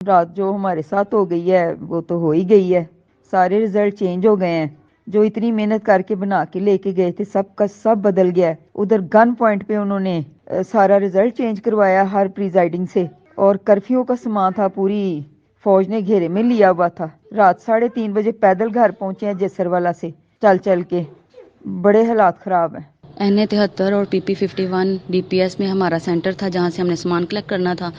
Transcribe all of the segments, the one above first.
رات جو ہمارے ساتھ ہو گئی ہے وہ تو ہو ہی گئی ہے، سارے رزلٹ چینج ہو گئے ہیں، جو اتنی محنت کر کے بنا کے لے کے گئے تھے سب کا سب بدل گیا ہے۔ ادھر گن پوائنٹ پہ انہوں نے سارا رزلٹ چینج کروایا ہر پریزائڈنگ سے، اور کرفیو کا سامان تھا، پوری فوج نے گھیرے میں لیا ہوا تھا۔ رات 3:30 بجے پیدل گھر پہنچے ہیں جسر والا سے چل چل کے، بڑے حالات خراب ہیں۔ NA-73 اور PP-51 DPS میں ہمارا سینٹر تھا جہاں سے ہم نے سامان کلیکٹ کرنا تھا،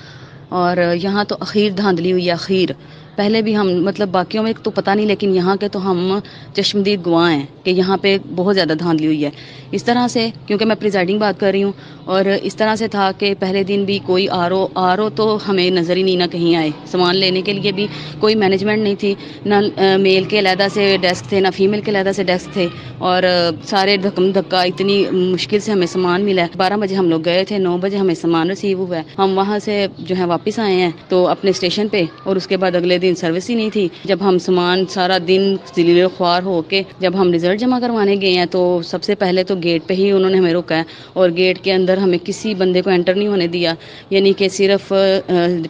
اور یہاں تو اخیر دھاندلی ہوئی ہے، اخیر پہلے بھی ہم مطلب باقیوں میں تو پتہ نہیں، لیکن یہاں کے تو ہم چشمدید گواہ ہیں کہ یہاں پہ بہت زیادہ دھاندلی ہوئی ہے اس طرح سے، کیونکہ میں پریزائڈنگ بات کر رہی ہوں، اور اس طرح سے تھا کہ پہلے دن بھی کوئی آر او تو ہمیں نظر ہی نہیں نہ کہیں آئے، سامان لینے کے لیے بھی کوئی مینجمنٹ نہیں تھی، نہ میل کے علیحدہ سے ڈیسک تھے، نہ فیمیل کے علیحدہ سے ڈیسک تھے، اور سارے دھکم دھکا اتنی مشکل سے ہمیں سامان ملا ہے۔ 12 بجے ہم لوگ گئے تھے، 9 بجے ہمیں سامان ریسیو ہوا ہے، ہم وہاں سے جو ہے واپس آئے ہیں تو اپنے اسٹیشن پہ، اور اس کے بعد اگلے دن سروس ہی نہیں تھی۔ جب ہم سامان سارا دن ذلیل و خوار ہو کے جب ہم رزلٹ جمع کروانے گئے ہیں تو سب سے پہلے تو گیٹ پہ ہی انہوں نے ہمیں روکا ہے، اور گیٹ کے اندر ہمیں کسی بندے کو انٹر نہیں ہونے دیا، یعنی کہ صرف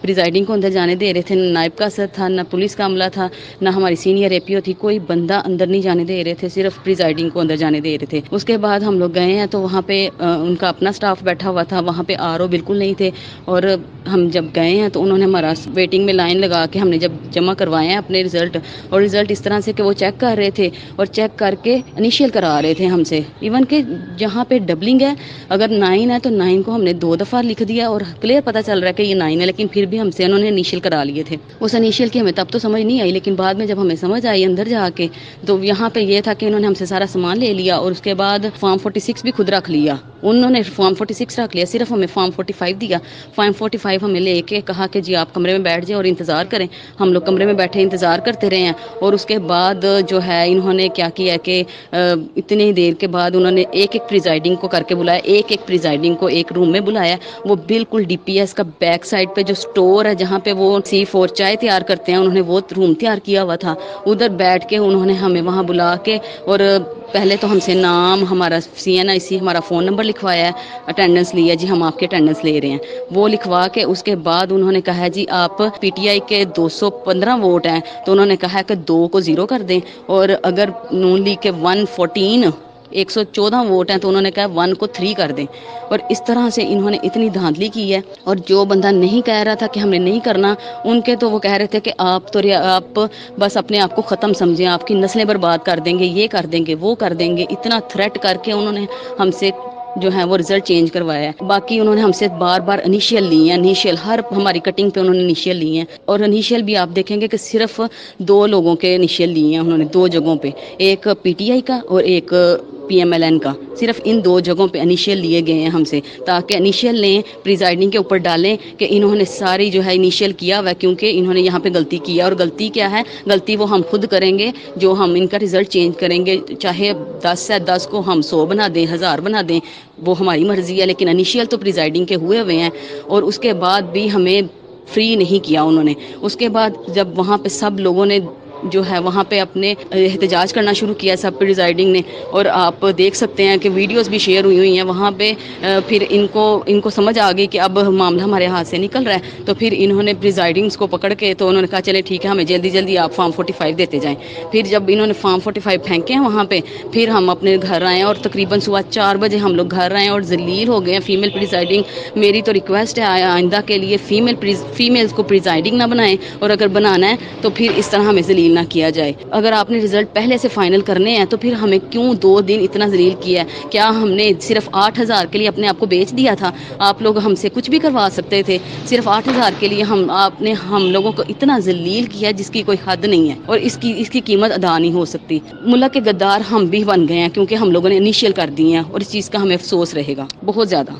پریزائڈنگ کو اندر جانے دے رہے تھے، نہ نائب کا اثر تھا، نہ پولیس کا عملہ تھا، نہ ہماری سینئر اے پی او تھی، کوئی بندہ اندر نہیں جانے دے رہے تھے، صرف پریزائڈنگ کو اندر جانے دے رہے تھے۔ اس کے بعد ہم لوگ گئے ہیں تو وہاں پہ ان کا اپنا سٹاف بیٹھا ہوا تھا، وہاں پہ آر او بالکل نہیں تھے، اور ہم جب گئے ہیں تو انہوں نے ہمارا ویٹنگ میں لائن لگا کے ہم نے جب جمع کروائے ہیں اپنے رزلٹ، اور رزلٹ اس طرح سے کہ وہ چیک کر رہے تھے اور چیک کر کے انیشیل کرا رہے تھے ہم سے، ایون کہ جہاں پہ ڈبلنگ ہے اگر 9 ہے تو 9 کو ہم نے 2 دفعہ لکھ دیا اور کلیئر پتہ چل رہا ہے کہ یہ 9 ہے، لیکن پھر بھی ہم سے انہوں نے انیشیل کرا لیے تھے۔ اس انیشیل کی ہمیں تب تو سمجھ نہیں آئی، لیکن بعد میں جب ہمیں سمجھ آئی اندر جا کے تو یہاں پہ یہ تھا کہ انہوں نے ہم سے سارا سامان لے لیا، اور اس کے بعد فارم 46 بھی خود رکھ لیا، انہوں نے فارم 46 رکھ لیا، صرف ہمیں فارم 45 دیا۔ فارم 45 ہمیں لے کے کہا کہ جی آپ کمرے میں بیٹھ جائیں اور انتظار کریں، ہم لوگ کمرے میں بیٹھے انتظار کرتے رہے ہیں، اور اس کے بعد جو ہے انہوں نے کیا کیا کہ اتنی دیر کے بعد انہوں نے ایک پریزائڈنگ کو کر کے بلایا، ایک پریزائڈنگ کو ایک روم میں بلایا، وہ بالکل ڈی پی ایس کا بیک سائڈ پہ جو سٹور ہے جہاں پہ وہ C4 چائے تیار کرتے ہیں، انہوں نے وہ روم تیار کیا ہوا تھا، ادھر بیٹھ کے انہوں نے ہمیں وہاں بلا کے، اور پہلے تو ہم سے نام، ہمارا CNIC، ہمارا فون نمبر لکھوایا ہے، اٹینڈنس لی ہے، جی ہم آپ کے اٹینڈنس لے رہے ہیں، وہ لکھوا کے اس کے بعد انہوں نے کہا جی آپ PTI کے 215 ووٹ ہیں تو انہوں نے کہا کہ 2 کو 0 کر دیں، اور اگر نون لیگ کے 114 ووٹ ہیں تو انہوں نے کہا 1 کو 3 کر دیں، اور اس طرح سے انہوں نے اتنی دھاندلی کی ہے۔ اور جو بندہ نہیں کہہ رہا تھا کہ ہم نے نہیں کرنا، ان کے تو وہ کہہ رہے تھے کہ آپ بس اپنے آپ کو ختم سمجھیں، آپ کی نسلیں برباد کر دیں گے، یہ کر دیں گے، وہ کر دیں گے، اتنا تھریٹ کر کے انہوں نے ہم سے جو ہے وہ رزلٹ چینج کروایا ہے۔ باقی انہوں نے ہم سے بار بار انیشیل لی ہیں، انیشیل ہر ہماری کٹنگ پہ انہوں نے انیشیل لی ہیں، اور انیشیل بھی آپ دیکھیں گے کہ صرف 2 لوگوں کے انیشیل لیے ہیں انہوں نے 2 جگہوں پہ، ایک PTI کا اور ایک PMLN کا، صرف ان 2 جگہوں پہ انیشیل لیے گئے ہیں ہم سے، تاکہ انیشیل لیں پریزائڈنگ کے اوپر ڈالیں کہ انہوں نے ساری جو ہے انیشیل کیا ہوا ہے، کیونکہ انہوں نے یہاں پہ غلطی کیا، اور غلطی کیا ہے، غلطی وہ ہم خود کریں گے جو ہم ان کا رزلٹ چینج کریں گے، چاہے 10 ہے 10 کو ہم 100 بنا دیں، 1000 بنا دیں، وہ ہماری مرضی ہے، لیکن انیشیل تو پریزائڈنگ کے ہوئے ہیں، اور اس کے بعد بھی ہمیں فری نہیں کیا انہوں نے۔ اس کے بعد جب وہاں پہ سب لوگوں نے جو ہے وہاں پہ اپنے احتجاج کرنا شروع کیا سب پریزائڈنگ نے، اور آپ دیکھ سکتے ہیں کہ ویڈیوز بھی شیئر ہوئی ہیں وہاں پہ، پھر ان کو سمجھ آ گئی کہ اب معاملہ ہمارے ہاتھ سے نکل رہا ہے، تو پھر انہوں نے پریزائڈنگس کو پکڑ کے تو انہوں نے کہا چلے ٹھیک ہے ہمیں جلدی جلدی آپ فارم 45 دیتے جائیں۔ پھر جب انہوں نے فارم 45 پھینکے ہیں وہاں پہ، پھر ہم اپنے گھر آئے ہیں، اور تقریباً صبح 4 بجے ہم لوگ گھر آئے ہیں اور ذلیل ہو گئے ہیں فیمیل پریزائڈنگ۔ میری تو ریکویسٹ ہے آئندہ کے لیے فیمیلز کو پریزائڈنگ نہ بنائیں، اور اگر بنانا ہے تو پھر اس طرح ہمیں ذلیل نہ کیا جائے۔ اگر آپ نے رزلٹ پہلے سے فائنل کرنے ہیں تو پھر ہمیں کیوں 2 دن اتنا ذلیل کیا ہے؟ کیا ہم نے صرف 8000 کے لیے اپنے آپ کو بیچ دیا تھا؟ آپ لوگ ہم سے کچھ بھی کروا سکتے تھے، صرف 8000 کے لیے آپ نے ہم لوگوں کو اتنا ذلیل کیا جس کی کوئی حد نہیں ہے، اور اس کی قیمت ادا نہیں ہو سکتی۔ ملک کے غدار ہم بھی بن گئے ہیں کیونکہ ہم لوگوں نے انیشیل کر دی ہیں، اور اس چیز کا ہمیں افسوس رہے گا بہت زیادہ۔